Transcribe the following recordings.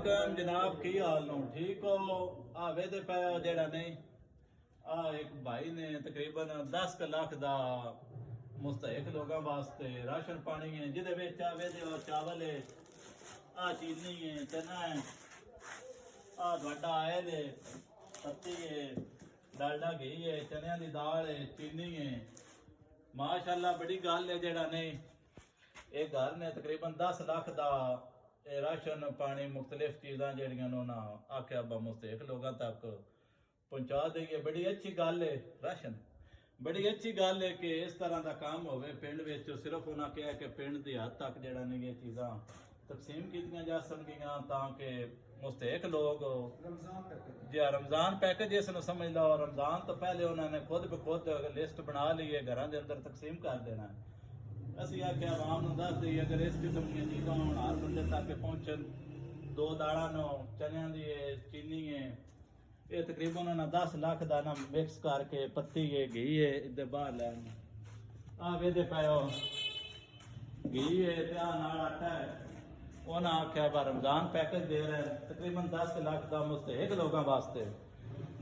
वालेकुम जनाब, की हाल नो ठीक हो? आवे दे पे जेड़ा नहीं एक भाई ने तकरीबन 10 लाख दा मुस्तहिक लोगों वास्ते राशन पानी है जिदे विच आवे दे चावल है, चीनी है, चना है, आयल है, पत्ती है, डालडा घी है, चनिया दी दाल है, चीनी है। माशाअल्लाह बड़ी गल है जेड़ा नहीं ये घर ने तकरीबन 10 लाख दा राशन पानी मुख्तलिफ चीज़ां जड़ियां आख्या बा मुस्तहिक लोगों तक पहुँचा देंगे। बड़ी अच्छी गल है राशन, बड़ी अच्छी गल है कि इस तरह का काम होवे पिंड विच। सिर्फ उन्हें कहा कि पिंड की हद तक जड़ा नहीं ये चीज़ां तकसीम कीतियां जा सकदियां ताकि मुस्तहिक लोग जी रमज़ान पैकेज इस समझ लो। रमज़ान तो पहले उन्होंने खुद ब खुद लिस्ट बना ली है, घर के अंदर तकसीम कर देना है। असी आख्या आवाम नूं दस दईए अगर इस किस्म दी चीज़ां हुण हर बंदे तक पहुँचन। 2 दाड़ा नो चनिया दी है, चीनी है, ये तकरीबन उन्होंने 10 लाख का ना मिक्स करके पत्ती है, घी है, इधर बाहर लैन वेदे पाओ घी है, नाल आटा है। उन्हें आख्या बा रमज़ान पैकेज दे रहे हैं तकरीबन 10 लाख का मुस्तहिक लोगों वास्ते,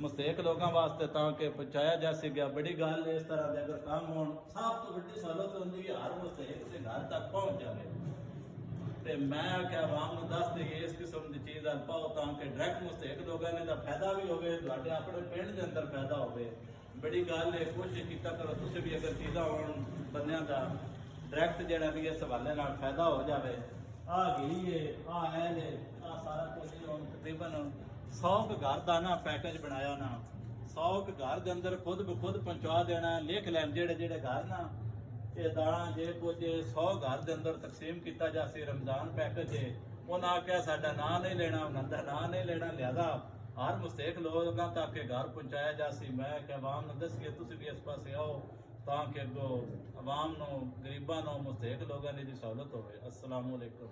मुस्तहिक लोगों वास्ते ताकि पहुँचाया जा सके। बड़ी गल इस तरह के अगर काम हो सब तो बड़ी सहूलत होती है हर मुस्तहिक के घर तक पहुँच जाए। तो मैं आख्या आवाम को दस दईए इस किस्म की चीज़ पाओ ताकि डायरैक्ट मुस्तहिक लोगों ने फायदा भी होवे, तुहाडे अपने पिंड के अंदर फायदा होवे। बड़ी गल है, कोशिश किया करो तुम भी अगर चीज़ां होण बंदियां दा डायरैक्ट जड़ा भी इस हवाले नाल फायदा हो जाए। घी है, आयल है, सारा कुछ तकरीबन 100 घर का ना पैकेज बनाया ना, 100 घर के अंदर खुद ब खुद पहुँचा देना। लिख लैन जेड़े जेड़े घर ना ये दाणा जे कुछ 100 घर के अंदर तकसीम किया जासी। रमज़ान पैकेज है, उन्हें आख्या साडा नां नहीं लेना, उन्होंने नां नहीं लेना, लिहाजा हर मुस्तहिक लोगों तक घर पहुँचाया जासी। मैं क्या आवाम ने दसिए तुम भी इस पास आओ ताकि अगो आवाम गरीबों मुस्तहिक लोगों की सहूलत हो। अस्सलाम वालेकुम।